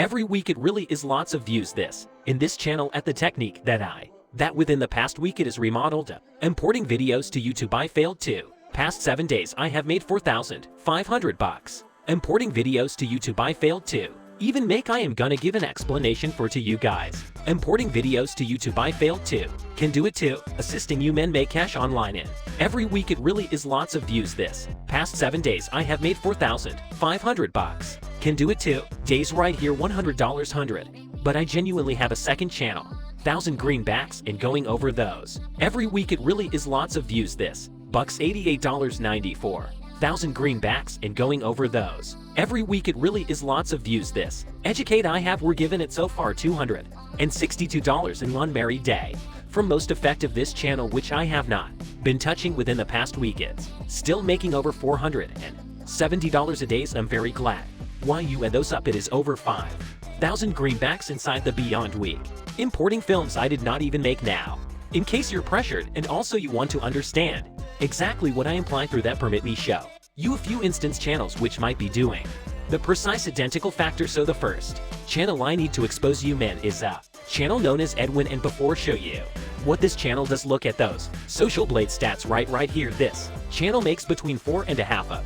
Every week it really is lots of views this. In this channel at the technique that within the past week it is remodeled. Importing videos to YouTube I failed to. Past 7 days I have made $4,500. Importing videos to YouTube I failed to. Even make I am gonna give an explanation for to you guys. Importing videos to YouTube I failed to. Can do it too. Assisting you men make cash online in. Every week it really is lots of views this. Past 7 days I have made $4,500. Can do it too. Days right here $100. But I genuinely have a second channel. 1,000 greenbacks and going over those. Every week it really is lots of views this. Bucks $88.94. 1,000 greenbacks and going over those. Every week it really is lots of views this. Educate I have we're given it so far $262 in one merry day. From most effective this channel which I have not been touching within the past week it's still making over $470 a day. I'm very glad. Why you add those up it is over 5,000 greenbacks inside the beyond week. Importing films I did not even make now. In case you're pressured and also you want to understand exactly what I imply through that, permit me show you a few instance channels which might be doing the precise identical factor. So the first channel I need to expose you men is a channel known as Edwin, and before show you what this channel does, look at those Social Blade stats right here. This channel makes between $4,500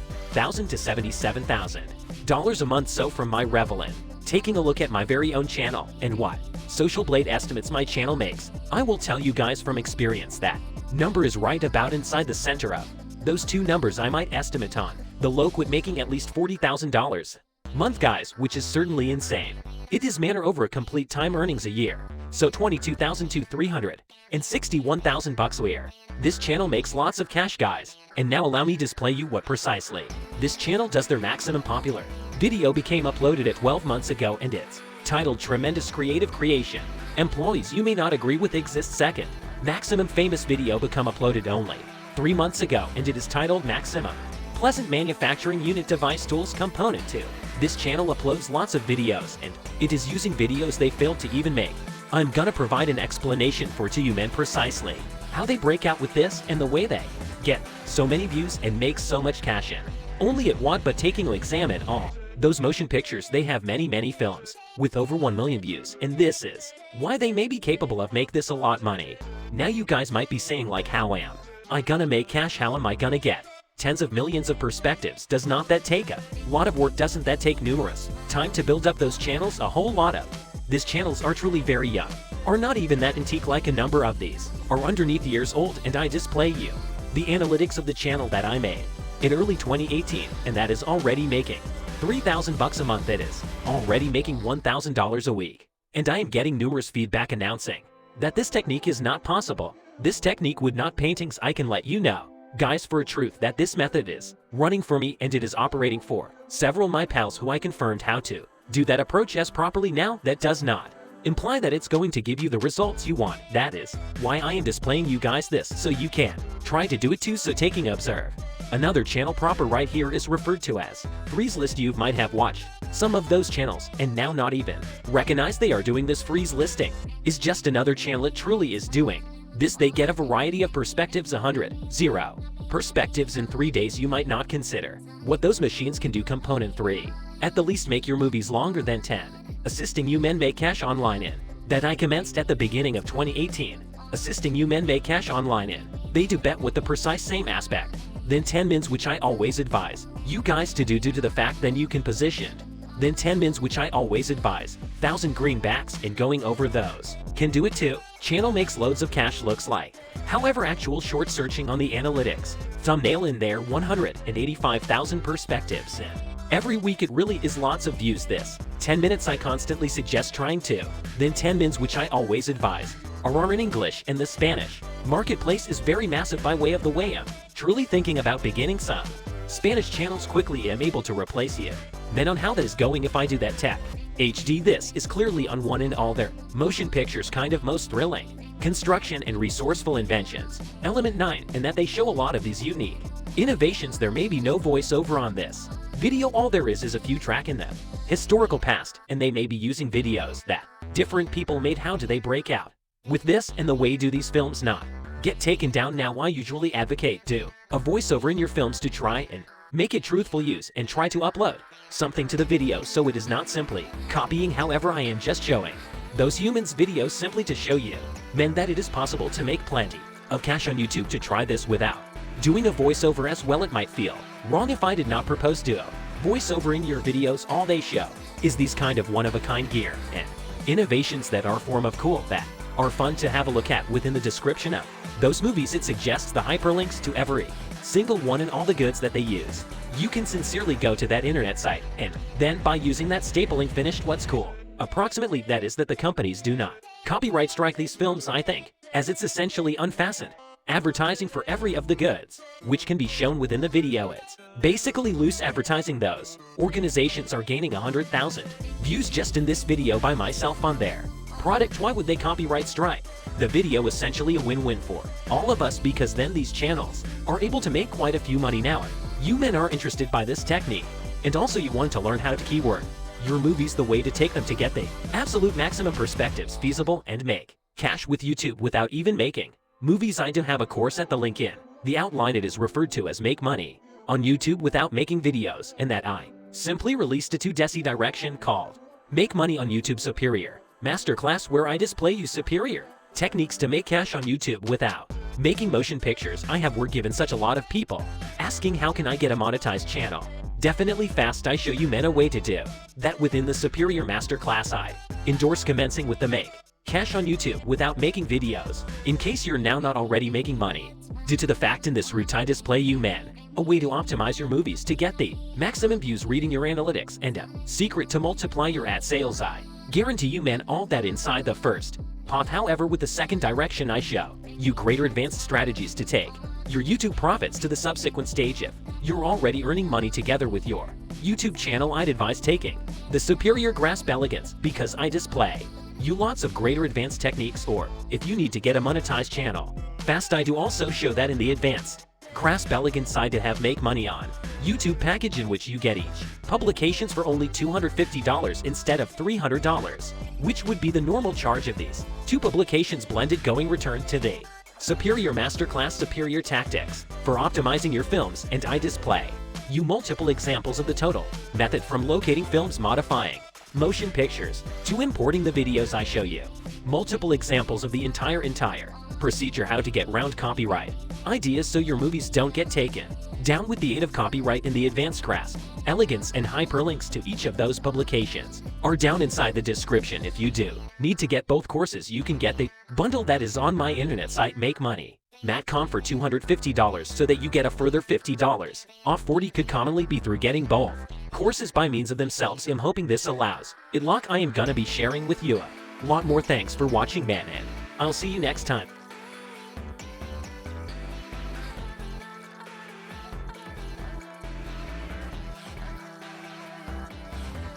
to $77,000 a month. So from my revelin taking a look at my very own channel and what Social Blade estimates my channel makes, I will tell you guys from experience that number is right about inside the center of those two numbers. I might estimate on the low quit making at least $40,000 month guys, which is certainly insane. It is manner over a complete time earnings a year. So $22,000 to $361,000 a year. This channel makes lots of cash guys. And now allow me to display you what precisely this channel does. Their maximum popular video became uploaded at 12 months ago and it's titled Tremendous Creative Creation. Employees you may not agree with exists. Second maximum famous video become uploaded only 3 months ago and it is titled Maximum Pleasant Manufacturing Unit Device Tools Component 2. This channel uploads lots of videos and it is using videos they failed to even make. I'm gonna provide an explanation for to you men precisely how they break out with this and the way they get so many views and make so much cash in. Only at what but taking a examine all those motion pictures. They have many films with over 1 million views, and this is why they may be capable of make this a lot money. Now you guys might be saying like, how am I gonna make cash? How am I gonna get tens of millions of perspectives? Does not that take a lot of work? Doesn't that take numerous time to build up those channels? A whole lot of these channels are truly very young, are not even that antique. Like a number of these are underneath years old, and I display you the analytics of the channel that I made in early 2018, and that is already making $3,000 a month. It is already making $1,000 a week. And I am getting numerous feedback announcing that this technique is not possible. This technique would not paintings. I can let you know guys for a truth that this method is running for me and it is operating for several my pals who I confirmed how to do that approach as properly. Now that does not imply that it's going to give you the results you want. That is why I am displaying you guys this so you can try to do it too. So taking observe. Another channel proper right here is referred to as Freeze List. You might have watched some of those channels and now not even recognize they are doing this. Freeze listing is just another channel. It truly is doing this. They get a variety of perspectives, 0 perspectives in 3 days. You might not consider what those machines can do. Component 3 at the least make your movies longer than 10. Assisting you men make cash online in that I commenced at the beginning of 2018. Assisting you men make cash online in they do bet with the precise same aspect then 10 mins, which I always advise you guys to do due to the fact then you can positioned then 10 mins, which I always advise 1,000 greenbacks and going over those. Can do it too. Channel makes loads of cash looks like. However, actual short searching on the analytics thumbnail in there 185,000 perspectives in. Every week it really is lots of views. This 10 minutes I constantly suggest trying to then 10 mins, which I always advise are in English, and the Spanish marketplace is very massive. By way of the way I'm truly thinking about beginning some Spanish channels quickly. Am able to replace you then on how that is going. If I do that tech HD, this is clearly on one in all their motion pictures kind of most thrilling construction and resourceful inventions. Element 9, and that they show a lot of these unique innovations. There may be no voiceover on this video. All there is a few track in the historical past, and they may be using videos that different people made. How do they break out with this, and the way do these films not get taken down? Now I usually advocate do a voiceover in your films to try and Make it truthful use and try to upload something to the video so it is not simply copying. However, I am just showing those humans videos simply to show you, men, that it is possible to make plenty of cash on YouTube. To try this without doing a voiceover as well, it might feel wrong if I did not propose to voiceover in your videos. All they show is these kind of one-of-a-kind gear and innovations that are form of cool, that are fun to have a look at. Within the description of those movies, it suggests the hyperlinks to every single one and all the goods that they use. You can sincerely go to that internet site and then by using that stapling finished. What's cool approximately that is that the companies do not copyright strike these films, I think, as it's essentially unfastened advertising for every of the goods which can be shown within the video. It's basically loose advertising. Those organizations are gaining 100,000 views just in this video by myself on their product. Why would they copyright strike the video? Essentially a win-win for all of us, because then these channels are able to make quite a few money. Now if you men are interested by this technique and also you want to learn how to keyword your movies, the way to take them to get the absolute maximum perspectives feasible and make cash with YouTube without even making movies, I do have a course at the link in the outline. It is referred to as Make Money on YouTube Without Making Videos, and that I simply released a 2-deci direction called Make Money on YouTube Superior Masterclass, where I display you superior techniques to make cash on YouTube without making motion pictures. Were given such a lot of people asking how can I get a monetized channel. Definitely fast. I show you men a way to do that within the Superior Masterclass. I endorse commencing with the Make Cash on YouTube Without Making Videos, in case you're now not already making money. Due to the fact in this route I display you men a way to optimize your movies to get the maximum views, reading your analytics, and a secret to multiply your ad sales. I guarantee you men all that inside the first path. However, with the second direction I show you greater advanced strategies to take your YouTube profits to the subsequent stage. If you're already earning money together with your YouTube channel, I'd advise taking the Superior Grasp Elegance, because I display you lots of greater advanced techniques. Or if you need to get a monetized channel fast, I do also show that in the Advanced Grasp Elegance side to have Make Money on YouTube package, in which you get each publications for only $250 instead of $300, which would be the normal charge of these two publications blended. Going return to the Superior Masterclass Superior Tactics for Optimizing Your Films, and I display you multiple examples of the total method, from locating films, modifying motion pictures, to importing the videos. I show you multiple examples of the entire procedure, how to get round copyright ideas so your movies don't get taken down with the aid of copyright. In the Advanced Grasp Elegance, and hyperlinks to each of those publications are down inside the description. If you do need to get both courses, you can get the bundle that is on my internet site Make Money Matcom for $250, so that you get a further $50 off. 40 could commonly be through getting both courses by means of themselves. I'm hoping this allows it. Lock, I am gonna be sharing with you a lot more. Thanks for watching, man, and I'll see you next time.